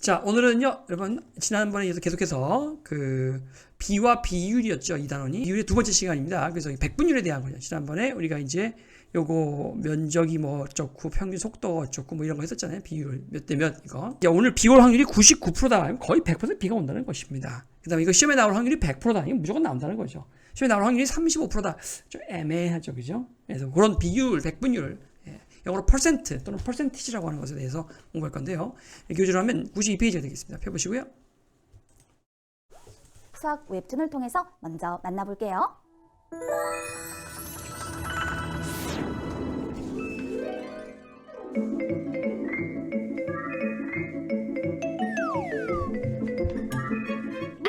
자, 오늘은요, 여러분, 지난번에 이어서 계속해서 비와 비율이었죠, 이 단원이. 비율의 두 번째 시간입니다. 그래서 백분율에 대한 거죠. 지난번에 우리가 이제 요거 면적이 뭐 어쩌고, 평균 속도가 어쩌고, 뭐 이런 거 했었잖아요. 비율 몇 대 몇, 이거. 야, 오늘 비 올 확률이 99%다. 거의 100% 비가 온다는 것입니다. 그 다음에 이거 시험에 나올 확률이 100%다. 이거 무조건 나온다는 거죠. 시험에 나올 확률이 35%다. 좀 애매하죠, 그죠? 그래서 그런 비율, 백분율. 영어로 퍼센트 또는 퍼센티지라고 하는 것에 대해서 공부할 건데요. 교재로 하면 92페이지가 되겠습니다. 펴보시고요. 수학 웹툰을 통해서 먼저 만나볼게요.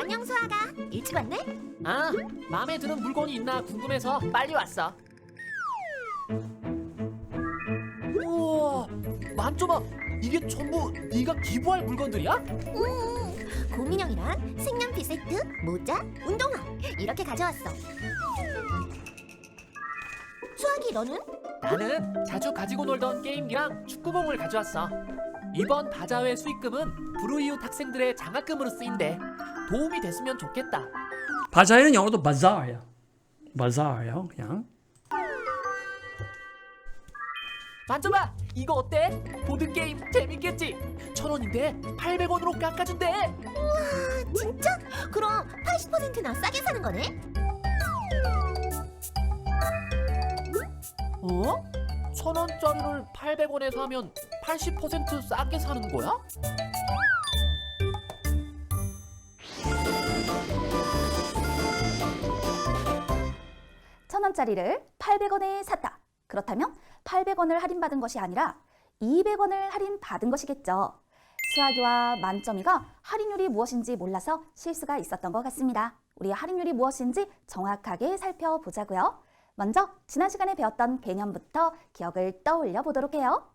안녕 수아가 일찍 왔네? 아, 마음에 드는 물건이 있나 궁금해서 빨리 왔어. 우와, 만점아, 이게 전부 네가 기부할 물건들이야? 곰인형이랑 색연필 세트, 모자, 운동화 이렇게 가져왔어. 수아기 너는? 나는 자주 가지고 놀던 게임기랑 축구공을 가져왔어. 이번 바자회 수익금은 불우이웃 학생들의 장학금으로 쓰인대. 도움이 됐으면 좋겠다. 바자회는 영어로도 bazaar야. bazaar요, 그냥. 만점아, 이거 어때? 보드게임 재밌겠지? 1,000원인데 800원으로 깎아준대. 우와 진짜? 그럼 80%나 싸게 사는 거네? 어? 1,000원짜리를 800원에 사면 80% 싸게 사는 거야? (1,000원짜리를) 800원에 샀다. 그렇다면 800원을 할인받은 것이 아니라 200원을 할인받은 것이겠죠. 수아기와 만점이가 할인율이 무엇인지 몰라서 실수가 있었던 것 같습니다. 우리 할인율이 무엇인지 정확하게 살펴보자고요. 먼저 지난 시간에 배웠던 개념부터 기억을 떠올려 보도록 해요.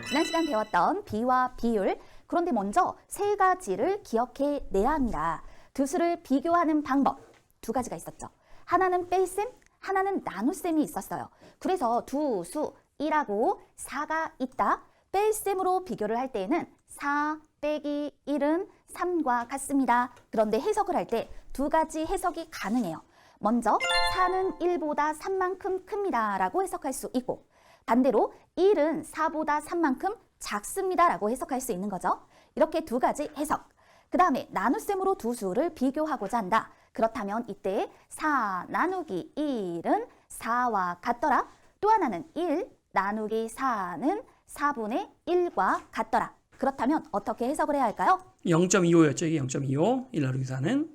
지난 시간 배웠던 비와 비율, 그런데 먼저 세 가지를 기억해내야 합니다. 두 수를 비교하는 방법, 두 가지가 있었죠. 하나는 뺄셈, 하나는 나눗셈이 있었어요. 그래서 두 수 1하고 4가 있다. 뺄셈으로 비교를 할 때에는 4 빼기 1은 3과 같습니다. 그런데 해석을 할 때 두 가지 해석이 가능해요. 먼저 4는 1보다 3만큼 큽니다 라고 해석할 수 있고, 반대로 1은 4보다 3만큼 작습니다 라고 해석할 수 있는 거죠. 이렇게 두 가지 해석. 그 다음에 나눗셈으로 두 수를 비교하고자 한다. 그렇다면 이때 4 나누기 1은 4와 같더라. 또 하나는 1 나누기 4는 4분의 1과 같더라. 그렇다면 어떻게 해석을 해야 할까요? 0.25였죠. 이게 0.25. 1 나누기 4는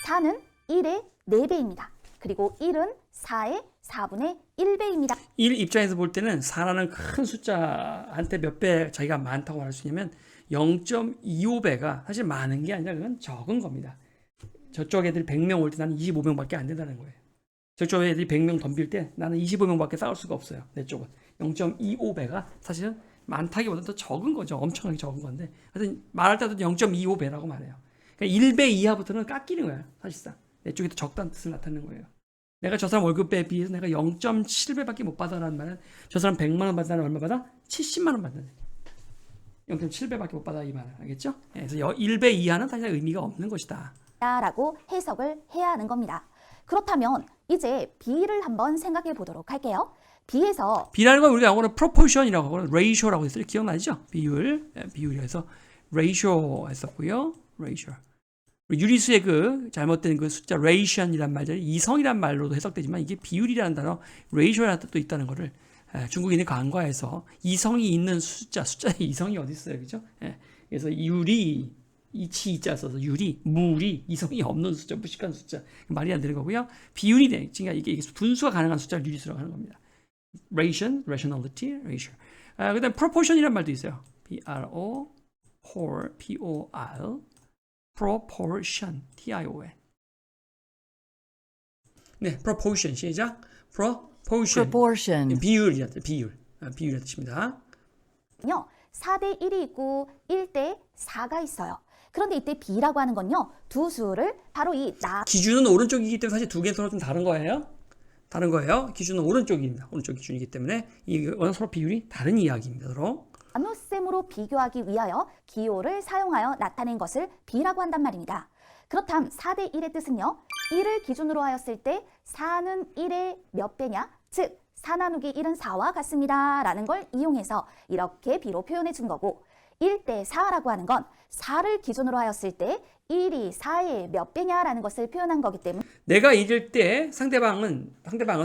4는 1의 4배입니다. 그리고 1은 4의 4분의 1배입니다. 1 입장에서 볼 때는 4라는 큰 숫자한테 몇 배 자기가 많다고 할 수 있냐면 0.25배가 사실 많은 게 아니라 그건 적은 겁니다. 저쪽 애들이 100명 올 때 나는 25명밖에 안 된다는 거예요. 저쪽 애들이 100명 덤빌 때 나는 25명밖에 싸울 수가 없어요. 내 쪽은. 0.25배가 사실은 많다기보다 더 적은 거죠. 엄청나게 적은 건데. 하여튼 말할 때도 0.25배라고 말해요. 그러니까 1배 이하부터는 깎이는 거야. 사실상. 내 쪽이 더 적다는 뜻을 나타내는 거예요. 내가 저 사람 월급에 비해서 내가 0.7배밖에 못 받아라는 말은 저 사람 100만 원 받아는 얼마 받아? 70만 원 받는 0.7배밖에 못 받아 이 말은. 알겠죠? 그래서 1배 이하는 사실 의미가 없는 것이다. 라고 해석을 해야 하는 겁니다. 그렇다면 이제 비를 한번 생각해 보도록 할게요. 비에서 비라는 건 우리가 영어로 proportion이라고 하고 ratio라고 했어요. 기억나시죠? 비율이라서 ratio 했었고요. ratio. 유리수의 잘못된 숫자 ration이란 말이 이성이란 말로도 해석되지만 이게 비율이라는 단어 ratio라는 뜻도 있다는 거를 중국인의 간과해서 이성이 있는 숫자에 이성이 어디 있어요, 그죠? 그래서 유리 이치이자 써서 유리, 무리, 이성이 없는 숫자, 무식한 숫자 말이 안 되는 거고요. 비율이 돼, 그러니까 이게 분수가 가능한 숫자를 유리수라고 하는 겁니다. rationality, ratio. 그다음 proportion이란 말도 있어요. P-R-O-P-O-R, proportion, T-I-O-N. 네, proportion 시작. proportion. 비율이란 뜻입니다. 4대 1이 있고 1대 4가 있어요. 그런데 이때 B라고 하는 건요, 두 수를 바로 이 기준은 오른쪽이기 때문에 사실 두 개는 서로 좀 다른 거예요. 다른 거예요. 기준은 오른쪽입니다. 오른쪽 기준이기 때문에 이거는 서로 비율이 다른 이야기입니다. 서로. 나눗셈으로 비교하기 위하여 기호를 사용하여 나타낸 것을 B라고 한단 말입니다. 그렇다면 4대 1의 뜻은요. 1을 기준으로 하였을 때 4는 1의 몇 배냐? 즉 4 나누기 1은 4와 같습니다. 라는 걸 이용해서 이렇게 B로 표현해 준 거고 1대 4라고 하는 건 4를 기준으로 하였을 때 1이 4의 몇 배냐라는 것을 표현한 거기 때문에 내가 이길 때 상대방은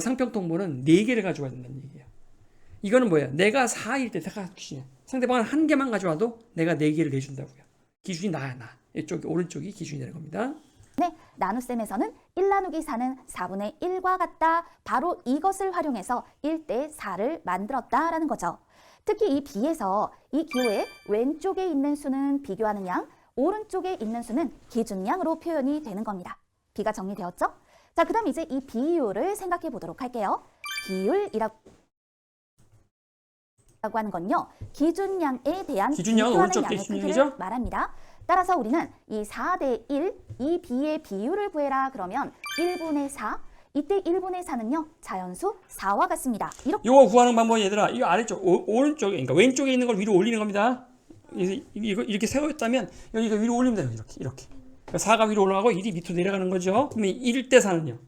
상평통보는 4개를 가져와야 된다는 얘기예요. 이거는 뭐예요? 내가 4일 때 상대방은 1개만 가져와도 내가 4개를 내준다고요. 기준이 나야 나. 이쪽 오른쪽이 기준이 되는 겁니다. 네, 나눗셈에서는 1 나누기 4는 4분의 1과 같다. 바로 이것을 활용해서 1대 4를 만들었다라는 거죠. 특히 이 B에서 이 기호의 왼쪽에 있는 수는 비교하는 양, 오른쪽에 있는 수는 기준량으로 표현이 되는 겁니다. B가 정리되었죠? 자, 그 다음 이제 이 비율을 생각해 보도록 할게요. 비율이라고 하는 건요. 기준량에 대한 기준량은 비교하는 오른쪽 양의 기준량이죠? 크기를 말합니다. 따라서 우리는 이 4대 1, 이 B의 비율을 구해라 그러면 1분의 4, 이때 1분의 4는요. 자연수 4와 같습니다. 이렇게 이거 구하는 방법이 얘들아, 이 아래쪽 오른쪽에, 그러니까 왼쪽에 있는 걸 위로 올리는 겁니다. 이거 이렇게 세워있다면 여기가 위로 올리면 돼요. 이렇게. 그러니까 4가 위로 올라가고 1이 밑으로 내려가는 거죠. 그러면 1대 4는요.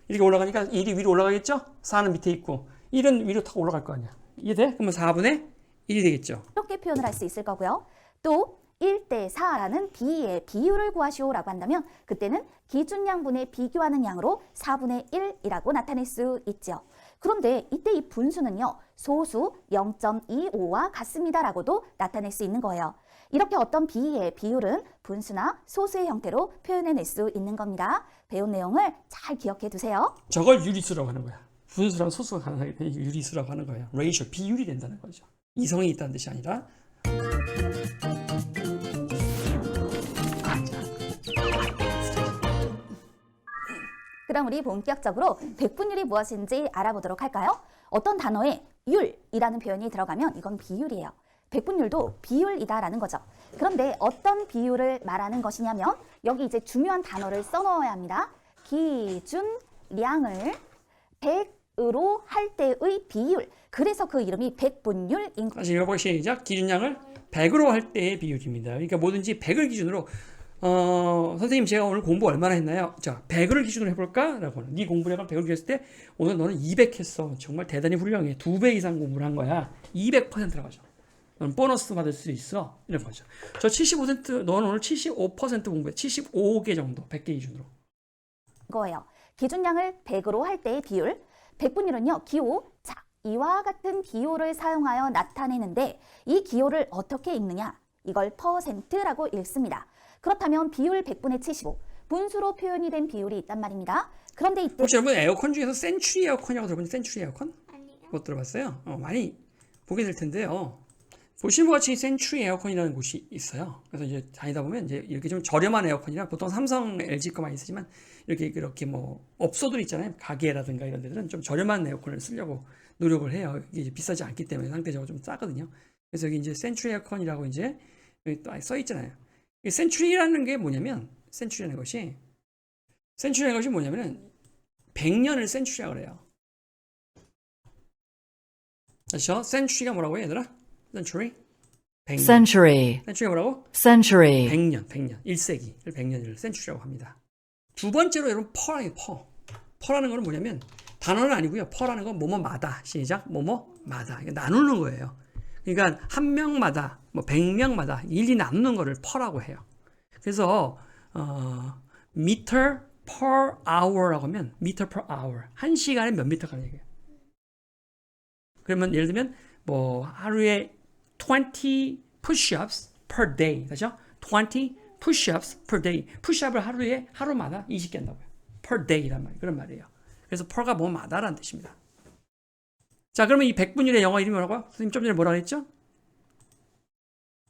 이렇게 올라가니까 1이 위로 올라가겠죠? 4는 밑에 있고 1은 위로 타고 올라갈 거 아니야. 이해돼? 그러면 4분의 1이 되겠죠. 이렇게 표현을 할 수 있을 거고요. 또 1대 4라는 B의 비율을 구하시오라고 한다면 그때는 기준양분의 비교하는 양으로 4분의 1이라고 나타낼 수 있죠. 그런데 이때 이 분수는요. 소수 0.25와 같습니다라고도 나타낼 수 있는 거예요. 이렇게 어떤 B의 비율은 분수나 소수의 형태로 표현해낼 수 있는 겁니다. 배운 내용을 잘 기억해 두세요. 저걸 유리수라고 하는 거야. 분수랑 소수가 가능하기 때문에 유리수라고 하는 거예요. 레이쇼, 비율이 된다는 거죠. 이성이 있다는 뜻이 아니라. 그럼 우리 본격적으로 백분율이 무엇인지 알아보도록 할까요? 어떤 단어에 율이라는 표현이 들어가면 이건 비율이에요. 백분율도 비율이다라는 거죠. 그런데 어떤 비율을 말하는 것이냐면 여기 이제 중요한 단어를 써넣어야 합니다. 기준량을 100으로 할 때의 비율. 그래서 그 이름이 백분율인 거예요. 다시 읽어보기 시작. 기준량을 100으로 할 때의 비율입니다. 그러니까 뭐든지 100을 기준으로 선생님 제가 오늘 공부 얼마나 했나요? 자, 100을 기준으로 해볼까? 라고 하는. 네 공부를 100을 기준으로 했을 때 오늘 너는 200 했어. 정말 대단히 훌륭해. 2배 이상 공부를 한 거야. 200%라고 하죠. 너는 보너스 받을 수 있어. 이런 거죠. 저 75%, 너는 오늘 75% 공부해. 75개 정도. 100개 기준으로. 거예요. 기준량을 100으로 할 때의 비율. 백분율은요. 기호. 자, 이와 같은 기호를 사용하여 나타내는데 이 기호를 어떻게 읽느냐? 이걸 퍼센트라고 읽습니다. 그렇다면 비율 100분의 75. 분수로 표현이 된 비율이 있단 말입니다. 그런데 이때 혹시 여러분 에어컨 중에서 센츄리 에어컨이라고 들어봤나요? 센츄리 에어컨? 못 들어봤어요? 많이 보게 될 텐데요. 보시는 것 같이 센츄리 에어컨이라는 곳이 있어요. 그래서 이제 다니다 보면 이제 이렇게 좀 저렴한 에어컨이라 보통 삼성, LG 거 많이 쓰지만 이렇게 뭐 업소들 있잖아요. 가게라든가 이런 데들은 좀 저렴한 에어컨을 쓰려고 노력을 해요. 이게 이제 비싸지 않기 때문에 상대적으로 좀 싸거든요. 그래서 여기 이제 센츄리 에어컨이라고 이제 여기 또 써 있잖아요. 이 센츄리라는 게 뭐냐면 센츄리라는 것이 뭐냐면은 100년을 센츄리라고 그래요. 그렇죠? 센츄리가 뭐라고 해, 얘들아? 센츄리? 100년. Century, 센츄리가 뭐라고? century, 100년. 1세기를 100년을 센츄리라고 합니다. 두 번째로 여러분 퍼라는 게 퍼라는 거는 뭐냐면 단어는 아니고요. 퍼라는 건 뭐뭐마다. 시작. 뭐뭐마다. 이게 나누는 거예요. 그러니까 한 명마다 뭐 100명마다 일일이 나누는 거를 퍼라고 해요. 그래서 meter per hour라고 하면 meter per hour. 한 시간에 몇 미터 가는 얘기예요. 그러면 예를 들면 뭐 하루에 20 push-ups per day. 그렇죠? 20 push-ups per day. push-up을 하루마다 20개 한다고요. per day란 말이에요. 그런 말이에요. 그래서 per가 뭐마다라는 뜻입니다. 자, 그러면 이 100분율의 영어 이름이 뭐라고요? 선생님 좀 전에 뭐라고 했죠?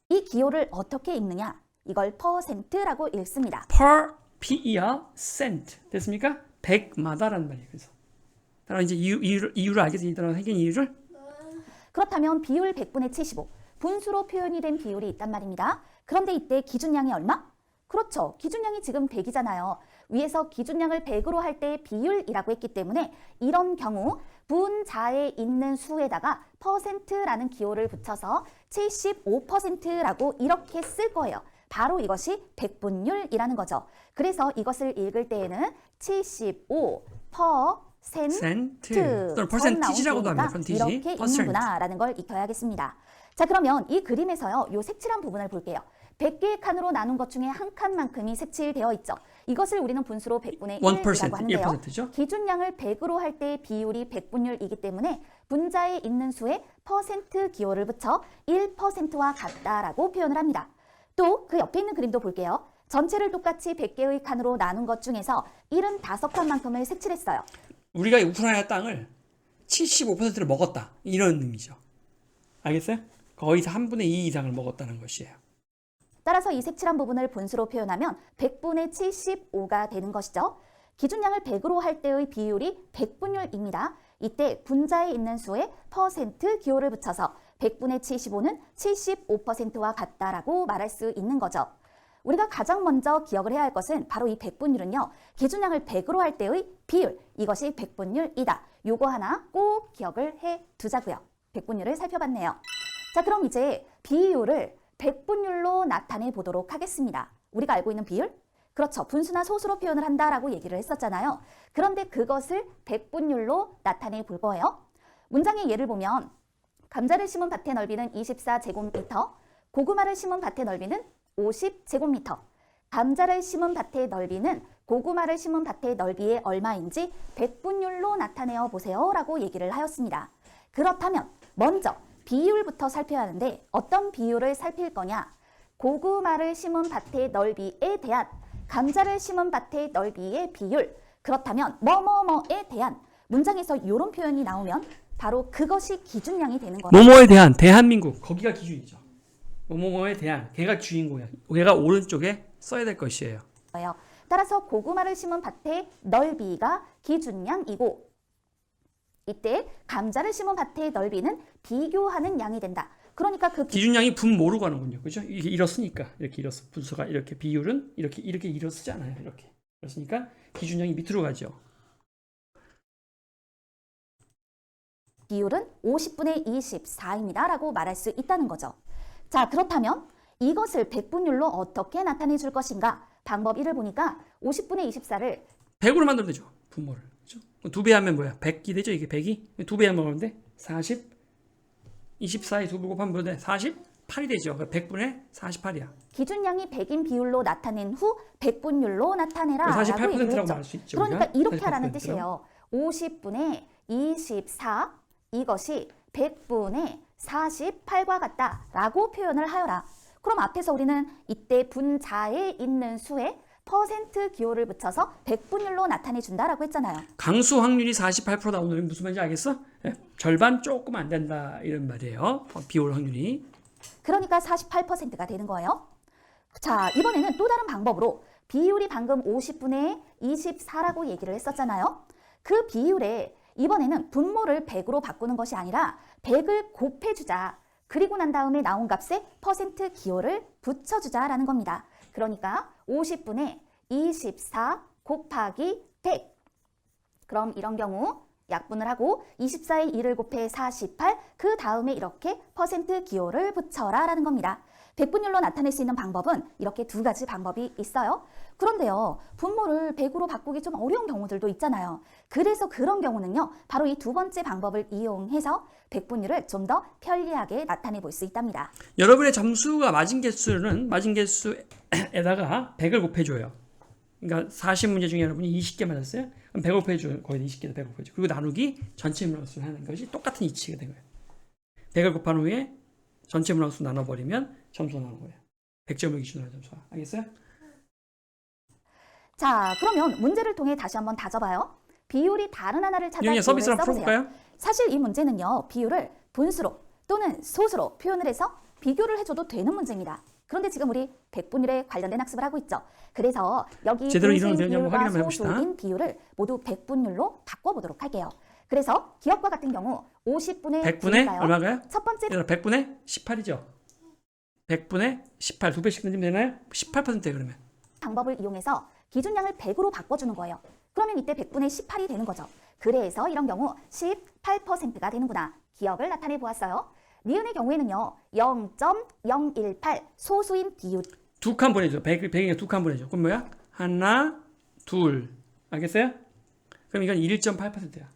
이 기호를 어떻게 읽느냐? 이걸 퍼센트라고 읽습니다. per cent 됐습니까? 100마다라는 말이에요. 그래서 따라 이제 이유를 알겠습니다. 생긴 이유를 그렇다면 비율 100분의 75. 분수로 표현이 된 비율이 있단 말입니다. 그런데 이때 기준량이 얼마? 그렇죠. 기준량이 지금 100이잖아요. 위에서 기준량을 100으로 할 때의 비율이라고 했기 때문에 이런 경우 분자에 있는 수에다가 %라는 기호를 붙여서 75%라고 이렇게 쓸 거예요. 바로 이것이 백분율이라는 거죠. 그래서 이것을 읽을 때에는 75% 센트 또는 퍼센티지라고도 합니다. 퍼센티지. 이렇게 읽는구나라는 걸 익혀야겠습니다. 자, 그러면 이 그림에서요, 요 색칠한 부분을 볼게요. 100개의 칸으로 나눈 것 중에 한 칸만큼이 색칠되어 있죠. 이것을 우리는 분수로 100분의 1이라고 1%, 하는데요. 1%죠? 기준량을 100으로 할 때의 비율이 백분율이기 때문에 분자에 있는 수에 % 기호를 붙여 1%와 같다라고 표현을 합니다. 또 그 옆에 있는 그림도 볼게요. 전체를 똑같이 100개의 칸으로 나눈 것 중에서 75칸만큼을 색칠했어요. 우리가 우크라이나 땅을 75%를 먹었다. 이런 의미죠. 알겠어요? 거의 3분의 2 이상을 먹었다는 것이에요. 따라서 이 색칠한 부분을 분수로 표현하면 100분의 75가 되는 것이죠. 기준량을 100으로 할 때의 비율이 백분율입니다. 이때 분자에 있는 수에 % 기호를 붙여서 100분의 75는 75%와 같다라고 말할 수 있는 거죠. 우리가 가장 먼저 기억을 해야 할 것은 바로 이 백분율은요. 기준량을 100으로 할 때의 비율, 이것이 백분율이다. 요거 하나 꼭 기억을 해 두자고요. 백분율을 살펴봤네요. 자, 그럼 이제 비율을 백분율로 나타내 보도록 하겠습니다. 우리가 알고 있는 비율? 그렇죠. 분수나 소수로 표현을 한다라고 얘기를 했었잖아요. 그런데 그것을 백분율로 나타내 볼 거예요. 문장의 예를 보면 감자를 심은 밭의 넓이는 24제곱미터, 고구마를 심은 밭의 넓이는 50제곱미터. 감자를 심은 밭의 넓이는 고구마를 심은 밭의 넓이의 얼마인지 백분율로 나타내어 보세요 라고 얘기를 하였습니다. 그렇다면 먼저 비율부터 살펴야 하는데 어떤 비율을 살필 거냐? 고구마를 심은 밭의 넓이에 대한 감자를 심은 밭의 넓이의 비율. 그렇다면 뭐뭐뭐에 대한 문장에서 이런 표현이 나오면 바로 그것이 기준량이 되는 거예요. 뭐뭐에 대한 대한민국 거기가 기준이죠. 뭐뭐뭐에 대한 걔가 주인공이야. 걔가 오른쪽에 써야 될 것이에요. 따라서 고구마를 심은 밭의 넓이가 기준량이고 이때 감자를 심은 밭의 넓이는 비교하는 양이 된다. 그러니까 그 기준량이 분모로 가는군요. 그죠? 이게 일었으니까 이렇게 일었어. 분수가 이렇게 비율은 이렇게 일어쓰지 않아요. 이렇게. 그렇으니까 기준량이 밑으로 가죠. 비율은 50분의 24입니다. 라고 말할 수 있다는 거죠. 자, 그렇다면 이것을 백분율로 어떻게 나타내 줄 것인가? 방법 1을 보니까 50분의 24를 100으로 만들면 되죠. 분모를. 그렇죠? 2배 하면 뭐야? 100이 되죠? 이게 100이? 2배 하면 뭐인데? 40? 24에 2배 곱하면 뭐 돼? 48이 되죠. 100분의 48이야. 기준량이 100인 비율로 나타낸 후 백분율로 나타내라. 48%라고 말할 수 있죠. 그러니까 우리가? 이렇게 48%. 하라는 뜻이에요. 50분의 24 이것이 100분의 48과 같다라고 표현을 하여라. 그럼 앞에서 우리는 이때 분자에 있는 수에 % 기호를 붙여서 백분율로 나타내 준다라고 했잖아요. 강수 확률이 48% 나오는 무슨 말인지 알겠어? 예, 절반 조금 안 된다 이런 말이에요. 비율 확률이. 그러니까 48%가 되는 거예요. 자, 이번에는 또 다른 방법으로 비율이 방금 50분의 24라고 얘기를 했었잖아요. 그 비율에 이번에는 분모를 100으로 바꾸는 것이 아니라 100을 곱해주자. 그리고 난 다음에 나온 값에 % 기호를 붙여주자라는 겁니다. 그러니까 50분의 24 곱하기 100. 그럼 이런 경우 약분을 하고 24에 2를 곱해 48, 그 다음에 이렇게 % 기호를 붙여라 라는 겁니다. 백분율로 나타낼 수 있는 방법은 이렇게 두 가지 방법이 있어요. 그런데요, 분모를 100으로 바꾸기 좀 어려운 경우들도 있잖아요. 그래서 그런 경우는요, 바로 이 두 번째 방법을 이용해서 백분율을 좀 더 편리하게 나타내 볼 수 있답니다. 여러분의 점수가 맞은 개수는 맞은 개수에다가 100을 곱해줘요. 그러니까 40문제 중에 여러분이 20개 맞았어요? 그럼 100 곱해줘요. 거의 20개다 100 곱해줘. 그리고 나누기 전체 문항수를 하는 것이 똑같은 이치가 된 거예요. 100을 곱한 후에 전체 문항수 나눠버리면 점수가 나오는 거예요. 100점을 기준으로 한 점수가. 알겠어요? 자, 그러면 문제를 통해 다시 한번 다져봐요. 비율이 다른 하나를 찾아 이용해 비율을 서비스를 한번 써보세요. 풀어볼까요? 사실 이 문제는요, 비율을 분수로 또는 소수로 표현을 해서 비교를 해줘도 되는 문제입니다. 그런데 지금 우리 백분율에 관련된 학습을 하고 있죠. 그래서 여기 제대로 분수인 이루어지는지 한번 비율과 확인 한번 해봅시다. 소수인 비율을 모두 백분율로 바꿔보도록 할게요. 그래서 기억과 같은 경우 50분의 100분의 얼마가요? 첫 번째 100분의 18이죠. 100분의 18 두 배씩 넣으면 되나요? 18%예요. 그러면 방법을 이용해서 기준량을 100으로 바꿔주는 거예요. 그러면 이때 100분의 18이 되는 거죠. 그래서 이런 경우 18%가 되는구나. 기억을 나타내 보았어요. 니은의 경우에는요. 0.018 소수인 비율. 두 칸 보내줘. 100에 두 칸 보내줘. 그럼 뭐야? 하나, 둘. 알겠어요? 그럼 이건 1.8%야.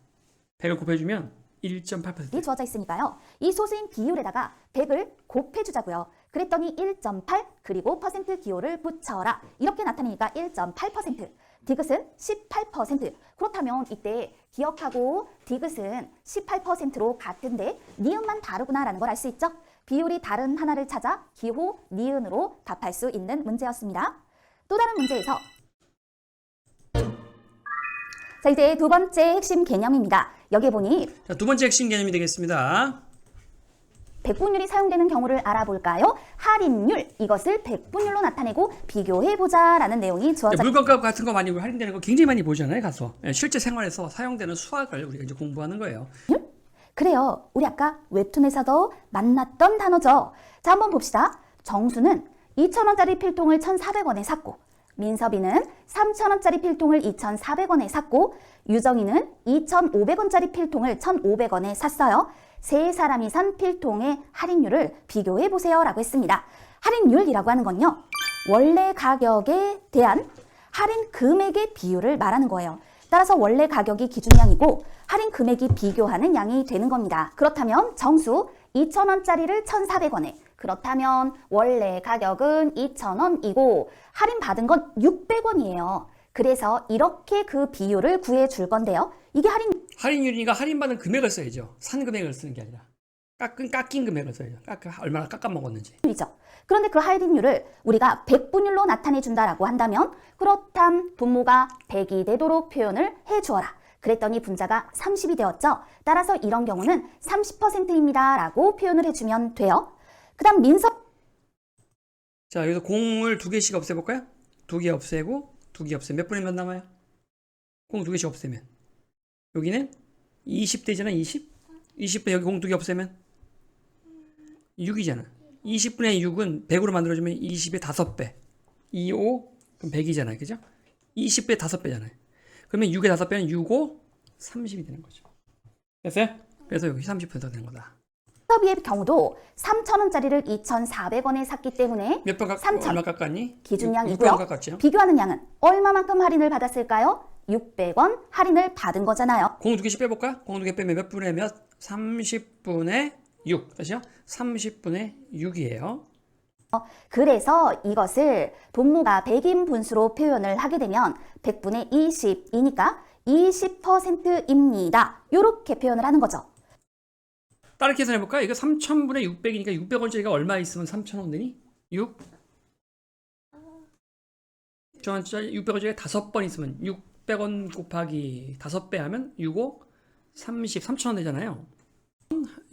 100을 곱해주면 1.8%. 이 주어져 있으니까요. 이 소수인 비율에다가 100을 곱해주자고요. 그랬더니 1.8 그리고 퍼센트 기호를 붙여라. 이렇게 나타내니까 1.8%. 디귿은 18%. 그렇다면 이때 기억하고 디귿은 18%로 같은데 니은만 다르구나라는 걸 알 수 있죠. 비율이 다른 하나를 찾아 기호 니은으로 답할 수 있는 문제였습니다. 또 다른 문제에서 자, 이제 두 번째 핵심 개념입니다. 여기 보니 자, 두 번째 핵심 개념이 되겠습니다. 백분율이 사용되는 경우를 알아볼까요? 할인율, 이것을 백분율로 나타내고 비교해보자라는 내용이 주어져 물건값 같은 거 많이 할인되는 거 굉장히 많이 보잖아요. 가서 실제 생활에서 사용되는 수학을 우리가 이제 공부하는 거예요. 그래요. 우리 아까 웹툰에서도 만났던 단어죠. 자, 한번 봅시다. 정수는 2,000원짜리 필통을 1,400원에 샀고 민섭이는 3,000원짜리 필통을 2,400원에 샀고 유정이는 2,500원짜리 필통을 1,500원에 샀어요. 세 사람이 산 필통의 할인율을 비교해보세요 라고 했습니다. 할인율이라고 하는 건요. 원래 가격에 대한 할인 금액의 비율을 말하는 거예요. 따라서 원래 가격이 기준량이고 할인 금액이 비교하는 양이 되는 겁니다. 그렇다면 정수 2,000원짜리를 1,400원에 그렇다면 원래 가격은 2,000원이고 할인받은 건 600원이에요. 그래서 이렇게 그 비율을 구해줄 건데요. 이게 할인율이니까 할인받은 금액을 써야죠. 산 금액을 쓰는 게 아니라 깎인 금액을 써야죠. 얼마나 깎아먹었는지. 할인율이죠. 그런데 그 할인율을 우리가 백분율로 나타내준다라고 한다면 그렇담 분모가 100이 되도록 표현을 해주어라. 그랬더니 분자가 30이 되었죠. 따라서 이런 경우는 30%입니다 라고 표현을 해주면 돼요. 그 다음 민섭. 자, 여기서 공을 두 개씩 없애볼까요? 두 개 없애고 두 개 없애면 몇 분의 몇 남아요? 공 두 개씩 없애면 여기는 20대잖아. 20? 20분 여기 공 두 개 없애면 6이잖아. 20분의 6은 100으로 만들어주면 20의 5배. 2, 5, 그럼 100이잖아요. 그죠? 20배 5배잖아요. 그러면 6의 5배는 6, 5, 30이 되는 거죠. 됐어요? 그래서 여기 30%가 되는 거다. 민섭이의 경우도 3,000원짜리를 2,400원에 샀기 때문에 몇 번 얼마 깎았니? 기준량이고요. 600원 깎았죠. 비교하는 양은 얼마만큼 할인을 받았을까요? 600원 할인을 받은 거잖아요. 공 두 개씩 빼볼까? 공 두 개 빼면 몇 분의 몇? 30분의 6. 다시요? 30분의 6이에요. 그래서 이것을 분모가 100인 분수로 표현을 하게 되면 100분의 20이니까 20%입니다. 이렇게 표현을 하는 거죠. 다른 계산해볼까? 이거 3,000분의 600이니까 600원짜리가 얼마 있으면 3,000원 되니? 6? 600원짜리가 5번 있으면 600원 곱하기 5배 하면 6, 5, 30, 3,000원 되잖아요.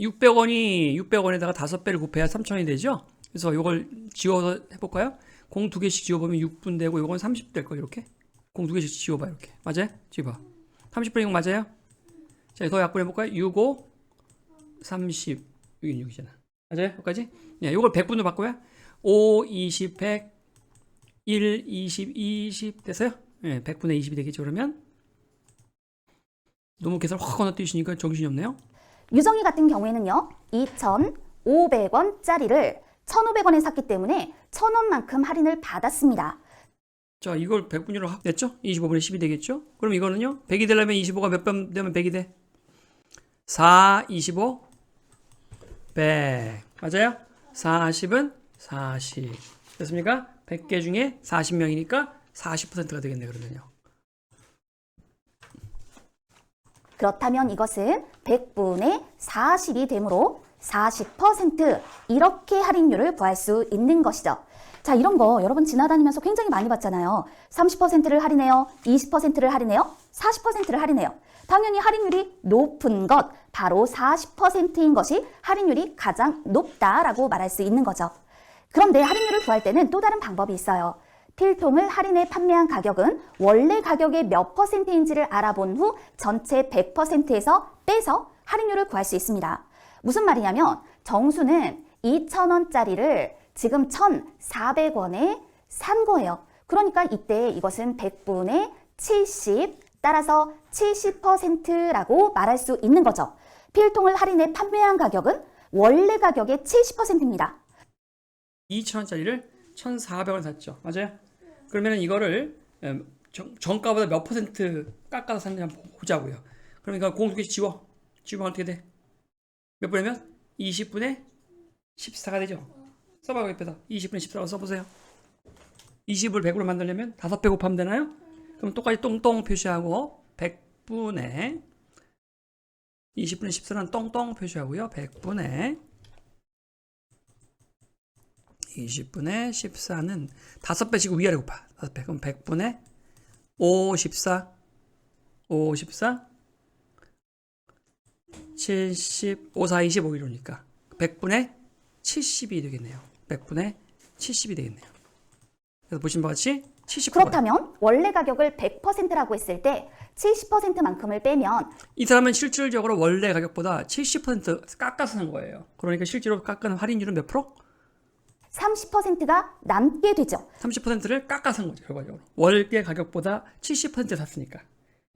600원에다가 5배를 곱해야 3,000원이 되죠? 그래서 이걸 지워서 해볼까요? 공 두 개씩 지워보면 6분 되고 이건 30 될 거예요. 이렇게 공 두 개씩 지워봐. 이렇게 맞아요? 지워봐. 30분의 6 맞아요? 자, 더 약분해볼까요? 6, 5, 30 여기 6이잖아. 맞아요? 여기까지? 네, 이걸 100분으로 바꿔야 5, 20, 100 1, 20, 20 됐어요? 네, 100분의 20이 되겠죠. 그러면 너무 계산 확 건너뛰시니까 정신이 없네요. 유정이 같은 경우에는요. 2,500원짜리를 1,500원에 샀기 때문에 1,000원만큼 할인을 받았습니다. 자, 이걸 100분율로 냈죠? 25분의 10이 되겠죠? 그럼 이거는요. 100이 되려면 25가 몇 번 되면 100이 돼? 4, 25, 100. 맞아요? 40은 40. 됐습니까? 100개 중에 40명이니까 40%가 되겠네, 그러면요. 그렇다면 이것은 100분의 40이 되므로 40% 이렇게 할인율을 구할 수 있는 것이죠. 자, 이런 거 여러분 지나다니면서 굉장히 많이 봤잖아요. 30%를 할인해요. 20%를 할인해요. 40%를 할인해요. 당연히 할인율이 높은 것, 바로 40%인 것이 할인율이 가장 높다라고 말할 수 있는 거죠. 그런데 할인율을 구할 때는 또 다른 방법이 있어요. 필통을 할인해 판매한 가격은 원래 가격의 몇 %인지를 알아본 후 전체 100%에서 빼서 할인율을 구할 수 있습니다. 무슨 말이냐면 정수는 2,000원짜리를 지금 1,400원에 산 거예요. 그러니까 이때 이것은 100분의 70, 따라서 70%라고 말할 수 있는 거죠. 필통을 할인해 판매한 가격은 원래 가격의 70%입니다. 2,000원짜리를 1,400원 샀죠. 맞아요? 그러면 이거를 정가보다 몇 퍼센트 깎아서 샀는지 한번 보자고요. 그럼 이거 공수기에서 지우면 어떻게 돼? 몇 분이면? 20분의 14가 되죠. 써봐요. 옆에다 20분의 14로 써보세요. 20을 100으로 만들려면 5배 곱하면 되나요? 그럼 똑같이 똥똥 표시하고 100분의 20분의 14는 똥똥 표시하고요. 100분의 20분의 14는 5배씩 위아래 곱하. 5배. 그럼 100분의 54 70 54 25 이러니까 100분의 70이 되겠네요. 100분의 70이 되겠네요. 그래서 보신 바와 같이 70%. 그렇다면 원래 가격을 100%라고 했을 때 70%만큼을 빼면 이 사람은 실질적으로 원래 가격보다 70% 깎아서 산 거예요. 그러니까 실제로 깎은 할인율은 몇 프로? 30%가 남게 되죠. 30%를 깎아서 산 거죠. 결과적으로. 원래 가격보다 70% 샀으니까.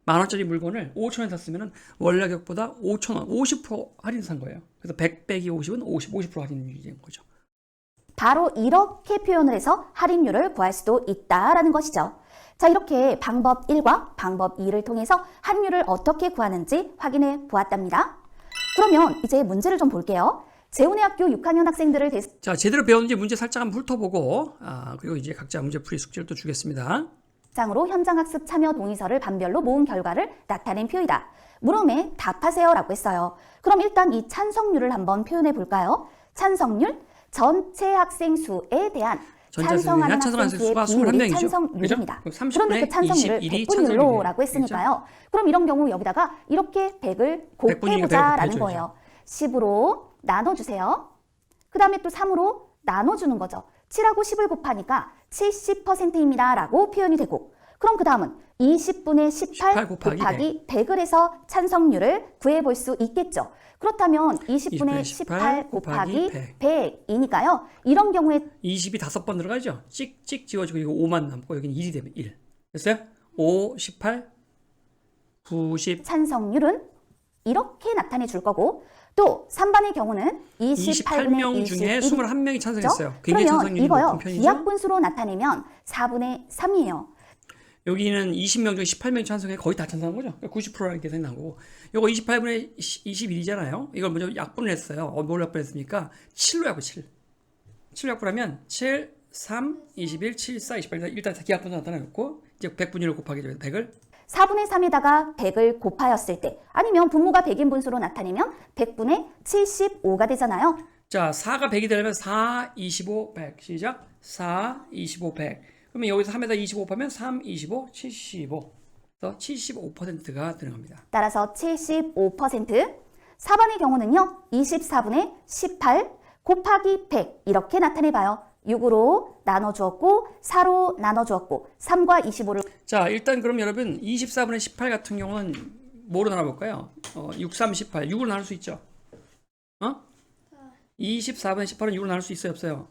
10,000원짜리 물건을 5,000원 샀으면 원래 가격보다 5,000원, 50% 할인 산 거예요. 그래서 100 빼기 50은 50% 할인율이 된 거죠. 바로 이렇게 표현을 해서 할인율을 구할 수도 있다라는 것이죠. 자, 이렇게 방법 1과 방법 2를 통해서 할인율을 어떻게 구하는지 확인해 보았답니다. 그러면 이제 문제를 좀 볼게요. 재훈의 학교 6학년 학생들을 자, 제대로 배웠는지 문제 살짝 한번 훑어보고 그리고 이제 각자 문제풀이 숙제를 또 주겠습니다. 대상으로 현장학습 참여 동의서를 반별로 모은 결과를 나타낸 표이다. 물음에 답하세요 라고 했어요. 그럼 일단 이 찬성률을 한번 표현해 볼까요? 찬성률, 전체 학생 수에 대한 찬성하는 학생 수의 비율이 찬성률입니다. 그런데 그 찬성률을 100분율로 라고 했으니까요. 그럼 이런 경우 여기다가 이렇게 100을 곱해보자 라는 거예요. 10으로 나눠주세요. 그 다음에 또 3으로 나눠주는 거죠. 7하고 10을 곱하니까 70%입니다 라고 표현이 되고, 그럼 그 다음은 20분의 18 곱하기 100을 해서 찬성률을 구해볼 수 있겠죠. 그렇다면 20분의 18 곱하기 100이니까요. 이런 경우에 20이 5번 들어가죠. 찍찍 지워지고 이거 5만 남고 여기는 1이 되면 1. 됐어요? 5, 18, 90. 찬성률은 이렇게 나타내 줄 거고, 또 3번의 경우는 28명 중에 21명이 찬성했어요. 굉장히 그러면 찬성률이 이거요. 높은 편이죠. 기하분수로 나타내면 4분의 3이에요. 여기는 20명 중에 18명이 찬성해 거의 다 찬성한 거죠. 90%라는 계산이 나오고, 요거 28분의 21이잖아요. 이걸 먼저 약분을 했어요. 뭘 약분했습니까? 7로 약분, 7. 7로 약분하면 7, 3, 21, 7, 4, 28. 일단 기하분수 나타나고 이제 100분율을 곱하게 되면 100을 4분의 3에다가 100을 곱하였을 때, 아니면 분모가 100인 분수로 나타내면 100분의 75가 되잖아요. 자, 4가 100이 되려면 4, 25, 100. 시작. 4, 25, 100. 그러면 여기서 3에다 25 곱하면 3, 25, 75. 그래서 75%가 들어갑니다. 따라서 75%. 4번의 경우는요. 24분의 18 곱하기 100 이렇게 나타내봐요. 6으로 나눠주었고 4로 나눠주었고 3과 25를 자, 일단 그럼 여러분 24분의 18 같은 경우는 뭐로 나눠볼까요? 6, 3, 18. 6으로 나눌 수 있죠? 24분의 18은 6으로 나눌 수 있어요? 없어요?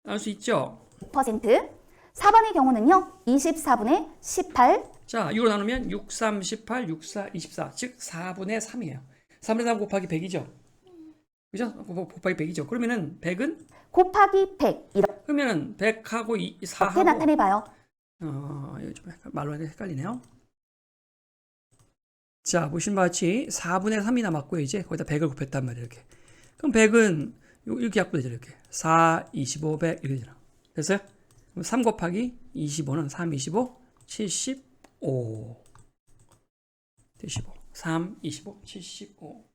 나눌 수 있죠? 4번의 경우는요. 24분의 18 자, 6으로 나누면 6, 3, 18, 6, 4, 24. 즉 4분의 3이에요. 3분의 3 곱하기 100이죠? 그죠? 곱하기 100이죠. 그러면은 100은? 곱하기 100 이렇게 그러면은 100하고 4하고 나타내봐요. 이거 좀 말로 하기 헷갈리네요. 자, 보신 바와 같이 4분의 3이 남았고요. 이제 거기다 100을 곱했단 말이에요. 이렇게. 그럼 100은 이렇게 약분되죠. 이렇게. 4, 25, 100 이렇게 되잖아. 됐어요? 그럼 3 곱하기 25는 3, 25, 75. 75. 3, 25, 75.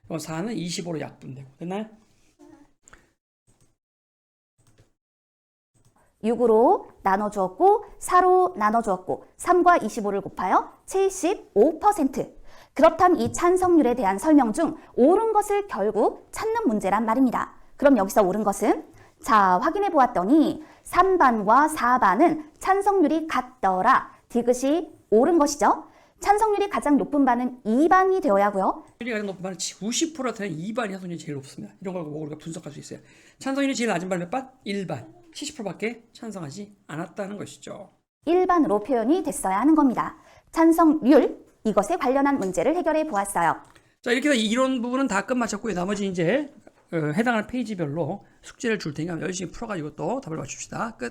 그럼 4는 25로 약분되고. 됐나요? 6으로 나눠주었고 4로 나눠주었고 3과 25를 곱하여 75%. 그렇다면 이 찬성률에 대한 설명 중 옳은 것을 결국 찾는 문제란 말입니다. 그럼 여기서 옳은 것은, 자, 확인해 보았더니 3반과 4반은 찬성률이 같더라. 디귿이 옳은 것이죠. 찬성률이 가장 높은 반은 2반이 되어야 하고요. 찬성률이 가장 높은 반은 90%라는 2반이 찬성률이 제일 높습니다. 이런 걸 우리가 분석할 수 있어요. 찬성률이 제일 낮은 반은 몇 반? 1반. 70%밖에 찬성하지 않았다는 것이죠. 일반으로 표현이 됐어야 하는 겁니다. 찬성률, 이것에 관련한 문제를 해결해 보았어요. 자, 이렇게 해서 이론 부분은 다 끝마쳤고요. 나머지 이제 해당하는 페이지별로 숙제를 줄 테니까 열심히 풀어가지고 또 답을 맞춥시다. 끝.